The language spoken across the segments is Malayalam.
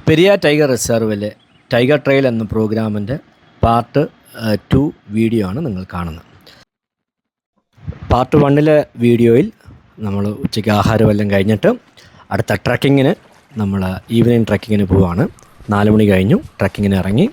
പെരിയാർ ടൈഗർ റിസർവിലെ ടൈഗർ ട്രെയിൽ എന്ന പ്രോഗ്രാമിൻ്റെ പാർട്ട് 2 വീഡിയോ ആണ് നിങ്ങൾ കാണുന്നത്. പാർട്ട് 1 വീഡിയോയിൽ നമ്മൾ ഉച്ചയ്ക്ക് ആഹാരമെല്ലാം കഴിഞ്ഞിട്ട് അടുത്ത ട്രക്കിങ്ങിന് നമ്മൾ ഈവനിങ് ട്രക്കിങ്ങിന് പോവുകയാണ്. 4 മണി കഴിഞ്ഞു, ട്രക്കിങ്ങിന് ഇറങ്ങി.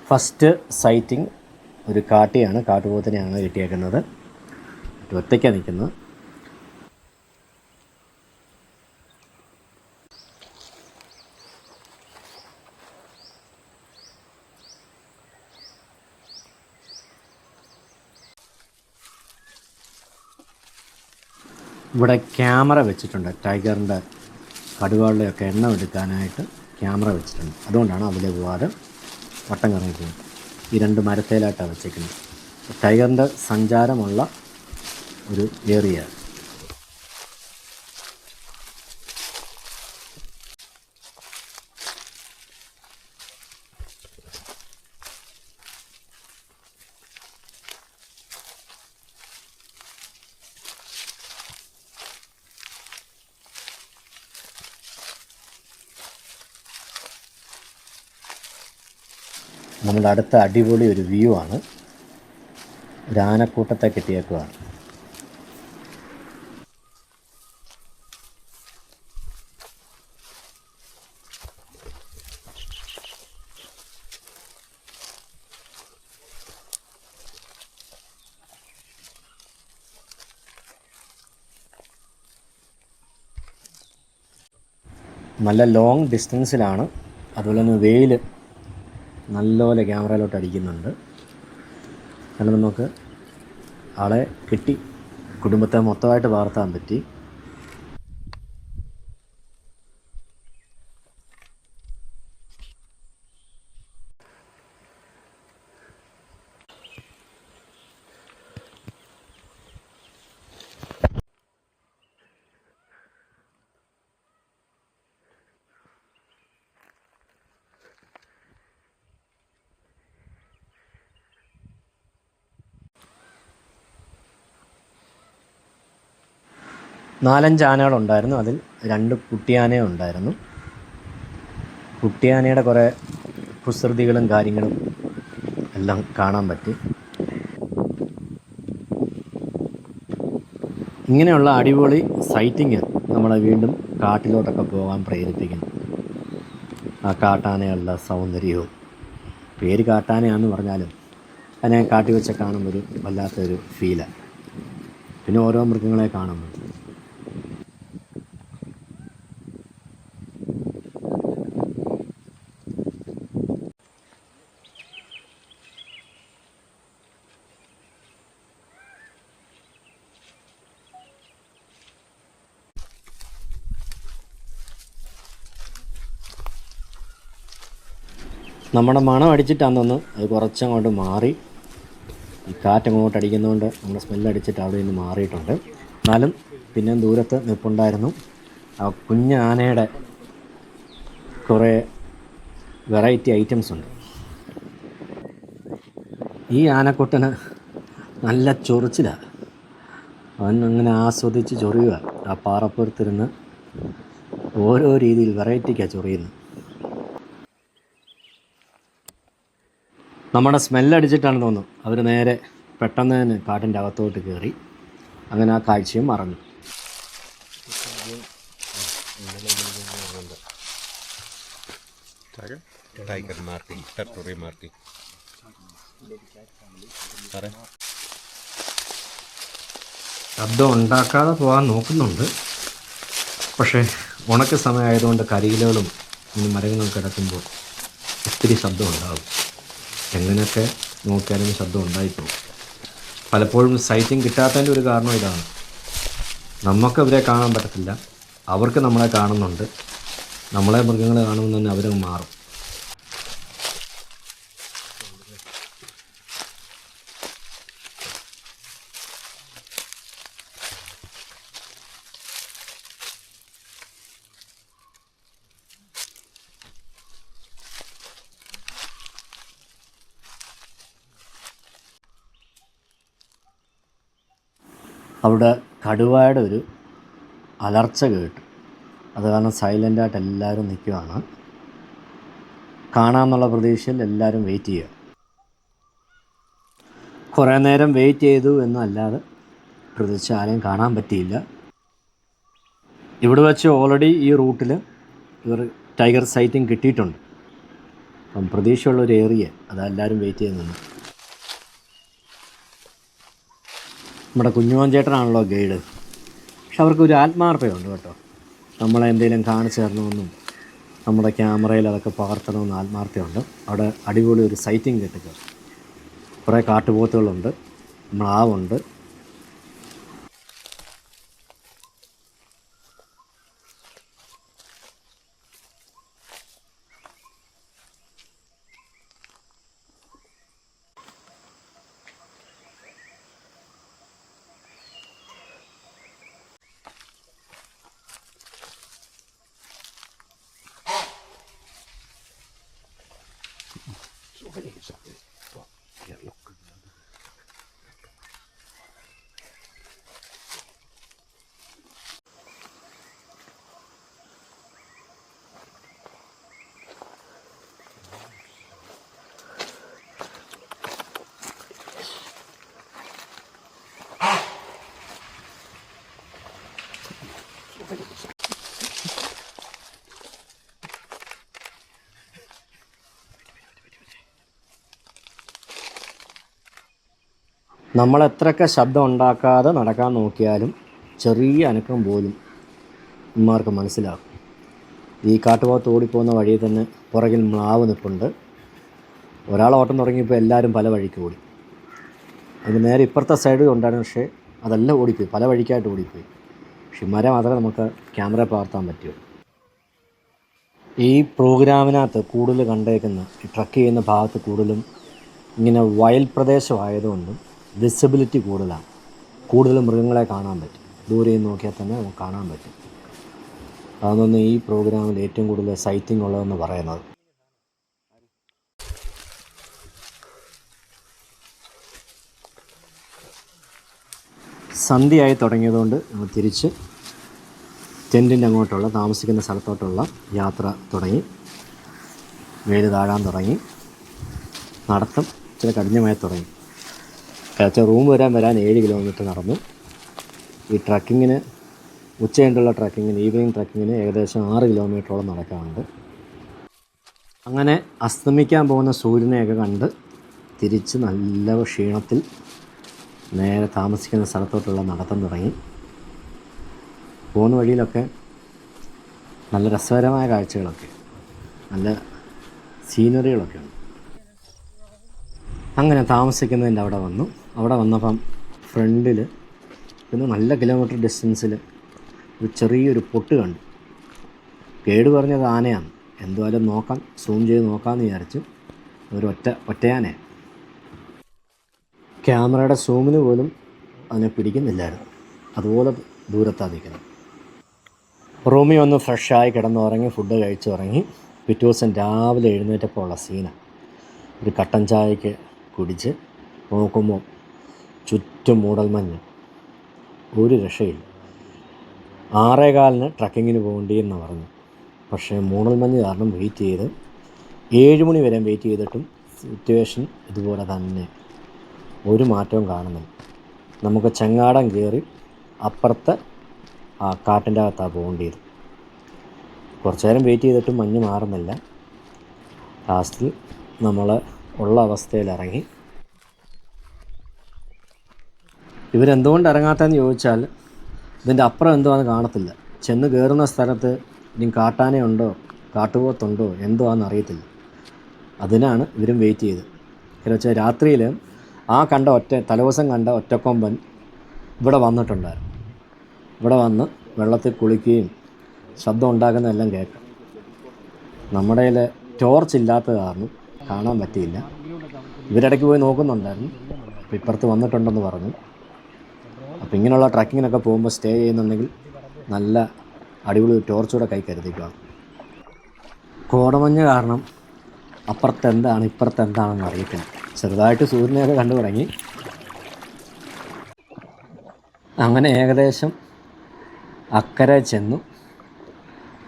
ഫസ്റ്റ് സൈറ്റിംഗ് ഒരു കാട്ടുപോത്തിനെയാണ് കിട്ടിയേക്കുന്നത്. ഒറ്റയ്ക്കാണ് നിൽക്കുന്നത്. ഇവിടെ ക്യാമറ വെച്ചിട്ടുണ്ട്. ടൈഗറിൻ്റെ കടുവകളുടെയൊക്കെ എണ്ണം എടുക്കാനായിട്ട് ക്യാമറ വെച്ചിട്ടുണ്ട്. അതുകൊണ്ടാണ് അതിലെ പോകാതെ വട്ടം കറങ്ങിക്കുന്നത്. ഈ 2 മരത്തേലായിട്ടാണ് വെച്ചേക്കുന്നത്. ടൈഗറിൻ്റെ സഞ്ചാരമുള്ള ഒരു ഏരിയ. നമ്മുടെ അടുത്ത അടിപൊളി ഒരു വ്യൂ ആണ്. ഒരു ആനക്കൂട്ടത്തെ കിട്ടിയേക്കുവാണ്. നല്ല ലോങ് ഡിസ്റ്റൻസിലാണ്. അതുപോലെ തന്നെ വെയിൽ നല്ലപോലെ ക്യാമറയിലോട്ട് അടിക്കുന്നുണ്ട്. കാരണം നമുക്ക് ആളെ കിട്ടി. കുടുംബത്തെ മൊത്തമായിട്ട് വാർത്താൻ പറ്റി. നാലഞ്ച് ആനകളുണ്ടായിരുന്നു. അതിൽ 2 കുട്ടിയാനയും ഉണ്ടായിരുന്നു. കുട്ടിയാനയുടെ കുറേ കുസൃതികളും കാര്യങ്ങളും എല്ലാം കാണാൻ പറ്റി. ഇങ്ങനെയുള്ള അടിപൊളി സൈറ്റിങ് നമ്മളെ വീണ്ടും കാട്ടിലോട്ടൊക്കെ പോകാൻ പ്രേരിപ്പിക്കുന്നു. ആ കാട്ടാനകളുടെ സൗന്ദര്യവും, പേര് കാട്ടാനയാണെന്ന് പറഞ്ഞാലും അതിനെ കാട്ടി വെച്ച് കാണുമ്പോൾ ഒരു വല്ലാത്തൊരു ഫീലാണ്. പിന്നെ ഓരോ മൃഗങ്ങളെ കാണുമ്പോൾ നമ്മുടെ മണം അടിച്ചിട്ടാന്ന് തോന്നുന്നു അത് കുറച്ചങ്ങോട്ട് മാറി. ഈ കാറ്റങ്ങോട്ട് അടിക്കുന്നതുകൊണ്ട് നമ്മുടെ സ്മെല്ലടിച്ചിട്ട് അവിടെ നിന്ന് മാറിയിട്ടുണ്ട്. എന്നാലും പിന്നെ ദൂരത്ത് നിൽപ്പുണ്ടായിരുന്നു. ആ കുഞ്ഞ് ആനയുടെ കുറേ വെറൈറ്റി ഐറ്റംസ് ഉണ്ട്. ഈ ആനക്കുട്ടന് നല്ല ചൊറിച്ചിലാണ്. അവൻ അങ്ങനെ ആസ്വദിച്ച് ചൊറിയുക. ആ പാറപ്പുറത്തിരുന്ന് ഓരോ രീതിയിൽ വെറൈറ്റിക്കാണ് ചൊറിയുന്നത്. നമ്മുടെ സ്മെല്ലടിച്ചിട്ടാണെന്ന് തോന്നുന്നു അവർ നേരെ പെട്ടെന്ന് തന്നെ കാട്ടിൻ്റെ അകത്തോട്ട് കയറി. അങ്ങനെ ആ കാഴ്ചയും മറന്നു. Tiger marking, territory marking. ശബ്ദം ഉണ്ടാക്കാതെ പോകാൻ നോക്കുന്നുണ്ട്. പക്ഷേ ഉണക്ക സമയമായതുകൊണ്ട് കരിയിലകളും മരങ്ങളും കിടക്കുമ്പോൾ ഒത്തിരി ശബ്ദം ഉണ്ടാകും. എങ്ങനെയൊക്കെ നോക്കിയാലും ശബ്ദം ഉണ്ടായിപ്പോകും. പലപ്പോഴും സൈറ്റിംഗ് കിട്ടാത്തതിൻ്റെ ഒരു കാരണം ഇതാണ്. നമുക്ക് അവരെ കാണാൻ പറ്റത്തില്ല, അവർക്ക് നമ്മളെ കാണുന്നുണ്ട്. നമ്മളെ മൃഗങ്ങളെ കാണുമ്പോൾ തന്നെ അവരങ്ങ് മാറും. അവിടെ കടുവയുടെ ഒരു അലർച്ച കേട്ടു. അത് കാരണം സൈലൻ്റായിട്ട് എല്ലാവരും നിൽക്കുകയാണ്. കാണാമെന്നുള്ള പ്രതീക്ഷയിൽ എല്ലാവരും വെയിറ്റ് ചെയ്യുക. കുറേ നേരം വെയിറ്റ് ചെയ്തു എന്നല്ലാതെ പ്രതീക്ഷ ആരെയും കാണാൻ പറ്റിയില്ല. ഇവിടെ വെച്ച് ഓൾറെഡി ഈ റൂട്ടിൽ ഇവർ ടൈഗർ സൈറ്റിംഗ് കിട്ടിയിട്ടുണ്ട്. അപ്പം പ്രതീക്ഷയുള്ളൊരു ഏരിയ അതെല്ലാവരും വെയിറ്റ് ചെയ്ത് നിന്നു. നമ്മുടെ കുഞ്ഞുമോൻ ചേട്ടനാണല്ലോ ഗൈഡ്. പക്ഷെ അവർക്കൊരു ആത്മാർത്ഥതയുണ്ട് കേട്ടോ. നമ്മളെ എന്തെങ്കിലും കാണിച്ചു തരണമെന്നും നമ്മുടെ ക്യാമറയിൽ അതൊക്കെ പകർത്തണമെന്നും ആത്മാർത്ഥതയുണ്ട്. അവിടെ അടിപൊളി ഒരു സൈറ്റിംഗ് കിട്ടുക. കുറേ കാട്ടുപോത്തുകളുണ്ട്, മ്ലാവുണ്ട്. നമ്മളെത്രയൊക്കെ ശബ്ദം ഉണ്ടാക്കാതെ നടക്കാൻ നോക്കിയാലും ചെറിയ അനക്കം പോലും ഇമ്മാർക്ക് മനസ്സിലാകും. ഈ കാട്ടുപോത്ത് ഓടിപ്പോകുന്ന വഴിയിൽ തന്നെ പുറകിൽ മ്ലാവ് നിൽപ്പുണ്ട്. ഒരാൾ ഓട്ടം തുടങ്ങിയപ്പോൾ എല്ലാവരും പല വഴിക്ക് ഓടി. അതിന് നേരെ ഇപ്പുറത്തെ സൈഡ് ഉണ്ടായിരുന്നു, പക്ഷേ അതെല്ലാം ഓടിപ്പോയി, പല വഴിക്കായിട്ട് ഓടിപ്പോയി. പക്ഷെ മരം മാത്രമേ നമുക്ക് ക്യാമറ പകർത്താൻ പറ്റൂ. ഈ പ്രോഗ്രാമിനകത്ത് കൂടുതൽ കണ്ടേക്കുന്ന ഈ ട്രക്ക് ചെയ്യുന്ന ഭാഗത്ത് കൂടുതലും ഇങ്ങനെ വയൽ പ്രദേശമായതുകൊണ്ടും വിസിബിലിറ്റി കൂടുതലാണ്. കൂടുതൽ മൃഗങ്ങളെ കാണാൻ പറ്റും. ദൂരെ നോക്കിയാൽ തന്നെ നമുക്ക് കാണാൻ പറ്റും. അതൊന്നും ഈ പ്രോഗ്രാമിൽ ഏറ്റവും കൂടുതൽ സൈറ്റിംഗ് ഉള്ളതെന്ന് പറയുന്നത്. സന്ധ്യയായി തുടങ്ങിയതുകൊണ്ട് നമ്മൾ തിരിച്ച് ടെൻറ്റിൻ്റെ അങ്ങോട്ടുള്ള താമസിക്കുന്ന സ്ഥലത്തോട്ടുള്ള യാത്ര തുടങ്ങി. വെയിൽ താഴാൻ തുടങ്ങി. നടത്തം ചില കഠിനമായി തുടങ്ങി. റൂം വരാൻ 7 കിലോമീറ്റർ നടന്നു. ഈ ട്രക്കിങ്ങിന് ഉച്ചകഴിഞ്ഞുള്ള ട്രക്കിങ്ങിന്, ഈവനിങ് ട്രക്കിങ്ങിന് ഏകദേശം 6 കിലോമീറ്ററോളം നടക്കാറുണ്ട്. അങ്ങനെ അസ്തമിക്കാൻ പോകുന്ന സൂര്യനെയൊക്കെ കണ്ട് തിരിച്ച് നല്ല ക്ഷീണത്തിൽ നേരെ താമസിക്കുന്ന സ്ഥലത്തോട്ടുള്ള നടത്തം തുടങ്ങി. പോകുന്ന വഴിയിലൊക്കെ നല്ല രസകരമായ കാഴ്ചകളൊക്കെ, നല്ല സീനറികളൊക്കെ ഉണ്ട്. അങ്ങനെ താമസിക്കുന്നതിൻ്റെ അവിടെ വന്നപ്പം ഫ്രണ്ടിൽ പിന്നെ നല്ല കിലോമീറ്റർ ഡിസ്റ്റൻസിൽ ഒരു ചെറിയൊരു പൊട്ട് കണ്ടു. ഗൈഡ് പറഞ്ഞത് ആനയാണ്. എന്തുവായാലും നോക്കാം, സൂം ചെയ്ത് നോക്കാമെന്ന് വിചാരിച്ചു. ഒരു ഒറ്റയാനയാണ്. ക്യാമറയുടെ സൂമിന് പോലും അതിനെ പിടിക്കുന്നില്ലായിരുന്നു, അതുപോലെ ദൂരത്താണ് നിൽക്കുന്നത്. റൂമിൽ ഒന്ന് ഫ്രഷായി കിടന്നുറങ്ങി, ഫുഡ് കഴിച്ച് ഉറങ്ങി. പിറ്റേ ദിവസം രാവിലെ എഴുന്നേറ്റപ്പോൾ ഉള്ള സീനാണ്. ഒരു കട്ടൻ ചായക്ക് കുടിച്ച് നോക്കുമ്പോൾ ചുറ്റും മൂടൽമഞ്ഞ്, ഒരു രക്ഷയില്ല. 6:15 ട്രക്കിങ്ങിന് പോകേണ്ടിയെന്ന് പറഞ്ഞു. പക്ഷേ മൂടൽമഞ്ഞ് കാരണം വെയിറ്റ് ചെയ്ത് 7 മണി വരെ വെയിറ്റ് ചെയ്തിട്ടും സിറ്റുവേഷൻ ഇതുപോലെ തന്നെ, ഒരു മാറ്റവും കാണുന്നില്ല. നമുക്ക് ചെങ്ങാടം കയറി അപ്പുറത്തെ ആ കാട്ടിൻ്റെ അകത്താണ് പോകേണ്ടത്. കുറച്ച് നേരം വെയിറ്റ് ചെയ്തിട്ടും മഞ്ഞ് മാറുന്നില്ല. ലാസ്റ്റിൽ നമ്മൾ ഉള്ള അവസ്ഥയിൽ ഇറങ്ങി. ഇവരെന്തുകൊണ്ട് ഇറങ്ങാത്തതെന്ന് ചോദിച്ചാൽ ഇതിൻ്റെ അപ്പുറം എന്തുവാന്ന് കാണത്തില്ല. ചെന്ന് കയറുന്ന സ്ഥലത്ത് ഇനി കാട്ടാനയുണ്ടോ കാട്ടുപോത്തുണ്ടോ എന്തോ ആണെന്ന് അറിയത്തില്ല. അതിനാണ് ഇവരും വെയിറ്റ് ചെയ്ത്. എന്ന് വെച്ചാൽ രാത്രിയിൽ ആ തലേദിവസം കണ്ട ഒറ്റക്കൊമ്പൻ ഇവിടെ വന്നിട്ടുണ്ടായിരുന്നു. ഇവിടെ വന്ന് വെള്ളത്തിൽ കുളിക്കുകയും ശബ്ദം ഉണ്ടാക്കുന്നതെല്ലാം കേൾക്കാം. നമ്മുടെ കയ്യിൽ ടോർച്ച് ഇല്ലാത്ത കാരണം കാണാൻ പറ്റിയില്ല. ഇവരിടയ്ക്ക് പോയി നോക്കുന്നുണ്ടായിരുന്നു. അപ്പോൾ ഇപ്പുറത്ത് വന്നിട്ടുണ്ടെന്ന് പറഞ്ഞു. അപ്പോൾ ഇങ്ങനെയുള്ള ട്രക്കിങ്ങിനൊക്കെ പോകുമ്പോൾ സ്റ്റേ ചെയ്യുന്നുണ്ടെങ്കിൽ നല്ല അടിപൊളി ടോർച്ചൂടെ കൈ കരുതിക്കുക. കോടമഞ്ഞ് കാരണം അപ്പുറത്ത് എന്താണ് ഇപ്പുറത്ത് എന്താണെന്ന് അറിയത്തില്ല. ചെറുതായിട്ട് സൂര്യനെയൊക്കെ കണ്ടു തുടങ്ങി. അങ്ങനെ ഏകദേശം അക്കരെ ചെന്നു.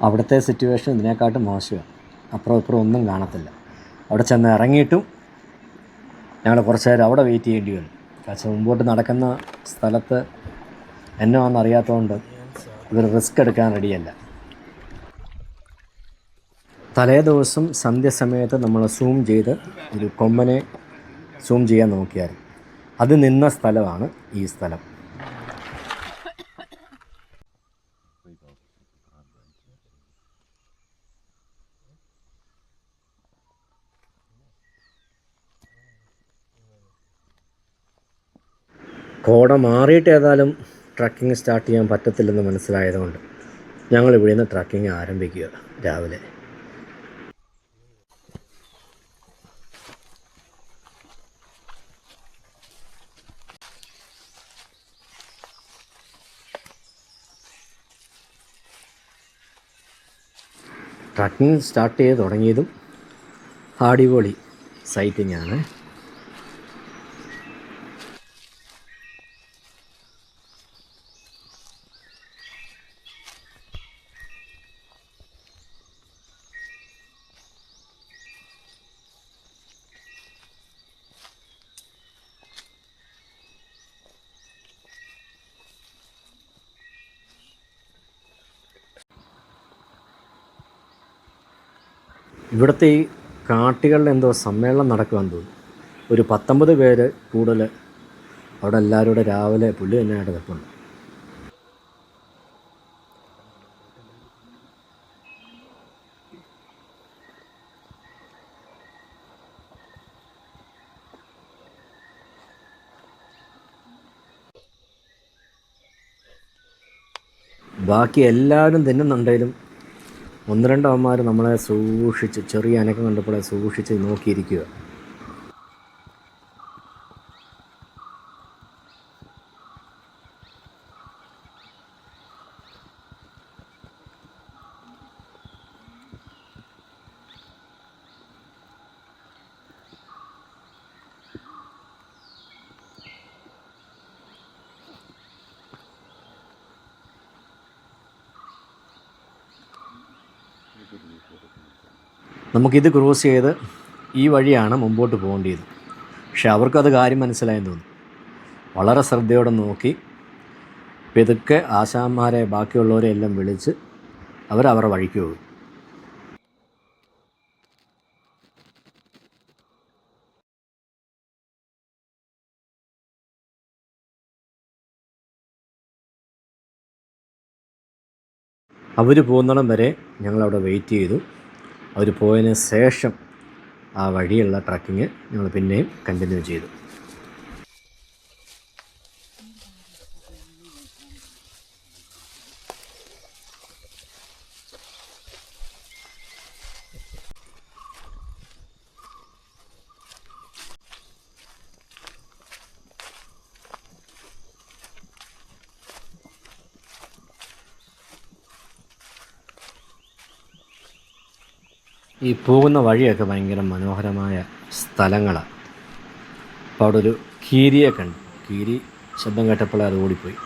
അവിടുത്തെ സിറ്റുവേഷൻ ഇതിനെക്കാട്ടും മോശമാണ്. അപ്പുറം ഇപ്പുറം ഒന്നും കാണത്തില്ല. അവിടെ ചെന്ന് ഇറങ്ങിയിട്ടും ഞങ്ങൾ കുറച്ച് നേരം അവിടെ വെയിറ്റ് ചെയ്യേണ്ടി വന്നു. പക്ഷേ മുമ്പോട്ട് നടക്കുന്ന സ്ഥലത്ത് എന്നാന്ന് അറിയാത്തതുകൊണ്ട് ഇവർ റിസ്ക് എടുക്കാൻ റെഡിയല്ല. തലേ ദിവസം സന്ധ്യസമയത്ത് നമ്മൾ സൂം ചെയ്ത് ഒരു കൊമ്പനെ സൂം ചെയ്യാൻ നോക്കിയായിരുന്നു. അത് നിന്ന സ്ഥലമാണ് ഈ സ്ഥലം. കോട മാറിയിട്ട് ഏതായാലും ട്രക്കിംഗ് സ്റ്റാർട്ട് ചെയ്യാൻ പറ്റത്തില്ലെന്ന് മനസ്സിലായതുകൊണ്ട് ഞങ്ങൾ ഇവിടെ നിന്ന് ട്രക്കിംഗ് ആരംഭിക്കുക രാവിലെ. ട്രക്കിംഗ് സ്റ്റാർട്ട് ചെയ്ത് തുടങ്ങിയതും അടിപൊളി സൈറ്റിംഗ് ആണ്. ഇവിടുത്തെ ഈ കാട്ടികളുടെ എന്തോ സമ്മേളനം നടക്കുവാന്ന് തോന്നുന്നു. ഒരു 19 പേര് കൂടുതൽ അവിടെ എല്ലാവരും കൂടെ രാവിലെ പുല്ല് തന്നെയായിട്ട് നിൽപ്പുണ്ട്. ബാക്കി എല്ലാവരും തിന്നുന്നുണ്ടെങ്കിലും ഒന്ന് രണ്ടവന്മാർ നമ്മളെ സൂക്ഷിച്ച്, ചെറിയ അനക്കം കണ്ടപ്പോഴേ സൂക്ഷിച്ച് നോക്കിയിരിക്കുക. നമുക്കിത് ക്രോസ് ചെയ്ത് ഈ വഴിയാണ് മുമ്പോട്ട് പോകേണ്ടത്. പക്ഷെ അവർക്കത് കാര്യം മനസ്സിലായെന്ന് തോന്നുന്നു. വളരെ ശ്രദ്ധയോടെ നോക്കി പെതുക്കെ ആശാന്മാരെ ബാക്കിയുള്ളവരെ എല്ലാം വിളിച്ച് അവരവരുടെ വഴിക്ക് പോകും. അവർ പോകുന്നിടം വരെ ഞങ്ങളവിടെ വെയിറ്റ് ചെയ്തു. അവർ പോയതിന് ശേഷം ആ വഴിയുള്ള ട്രക്കിങ് ഞങ്ങൾ പിന്നെയും കണ്ടിന്യൂ ചെയ്തു. ഈ പോകുന്ന വഴിയൊക്കെ ഭയങ്കര മനോഹരമായ സ്ഥലങ്ങളാണ്. അപ്പോൾ അവിടെ ഒരു കീരിയെ കണ്ടു. കീരി ശബ്ദം കേട്ടപ്പോഴേ അത് ഓടിപ്പോയി.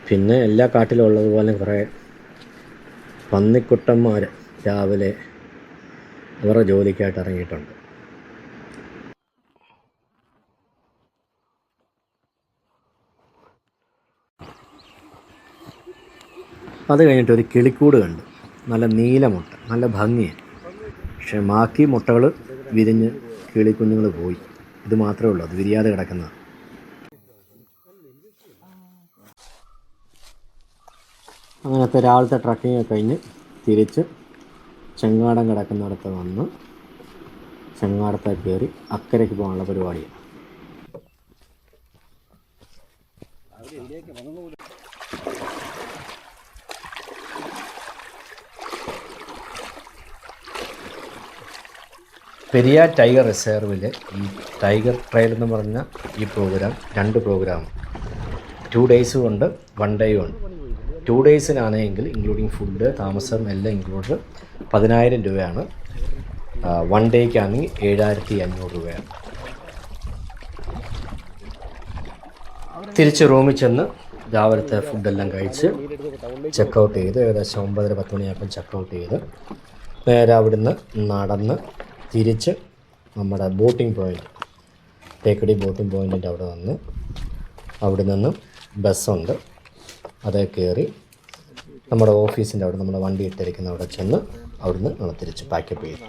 പിന്നെ എല്ലാ കാട്ടിലും ഉള്ളതുപോലെ കുറേ പന്നിക്കുട്ടന്മാർ രാവിലെ അവരുടെ ജോലിക്കായിട്ട് ഇറങ്ങിയിട്ടുണ്ട്. അത് കഴിഞ്ഞിട്ട് ഒരു കിളിക്കൂട് കണ്ടു. നല്ല നീല മുട്ട, നല്ല ഭംഗിയാണ്. പക്ഷേ ബാക്കി മുട്ടകൾ വിരിഞ്ഞ് കിളിക്കുഞ്ഞുങ്ങൾ പോയി. ഇത് മാത്രമേ ഉള്ളൂ, അത് വിരിയാതെ കിടക്കുന്നത്. അങ്ങനത്തെ രാവിലത്തെ ട്രക്കിങ് കഴിഞ്ഞ് തിരിച്ച് ചെങ്ങാടം കിടക്കുന്നിടത്ത് വന്ന് ചെങ്ങാടത്തെ കയറി അക്കരയ്ക്ക് പോകാനുള്ള പരിപാടിയാണ്. പെരിയാർ ടൈഗർ റിസർവിൽ ഈ ടൈഗർ ട്രയൽ എന്ന് പറഞ്ഞ ഈ പ്രോഗ്രാം 2 പ്രോഗ്രാം, 2 ഡേയ്സും ഉണ്ട്, 1 ഡേയും ഉണ്ട്. 2 ഡേയ്സിനാണെങ്കിൽ ഇൻക്ലൂഡിങ് ഫുഡ്, താമസം എല്ലാം ഇൻക്ലൂഡ് 10,000 രൂപയാണ്. 1 ഡേയ്ക്കാണെങ്കിൽ 7,500 രൂപയാണ്. തിരിച്ച് റൂമിൽ ചെന്ന് രാവിലത്തെ ഫുഡെല്ലാം കഴിച്ച് ചെക്കൗട്ട് ചെയ്ത് ഏകദേശം 9:30-10 മണിയായപ്പോൾ ചെക്കൗട്ട് ചെയ്ത് നേരെ അവിടുന്ന് നടന്ന് തിരിച്ച് നമ്മുടെ ബോട്ടിംഗ് പോയിൻ്റ്, തേക്കടി ബോട്ടിംഗ് പോയിൻറ്റിൻ്റെ അവിടെ വന്ന് അവിടെ നിന്ന് ബസ്സുണ്ട്, അതേ കയറി നമ്മുടെ ഓഫീസിൻ്റെ അവിടെ നമ്മുടെ വണ്ടി ഇട്ടിരിക്കുന്ന അവിടെ ചെന്ന് അവിടുന്ന് നമ്മൾ തിരിച്ച് പാക്കപ്പ് ചെയ്തു.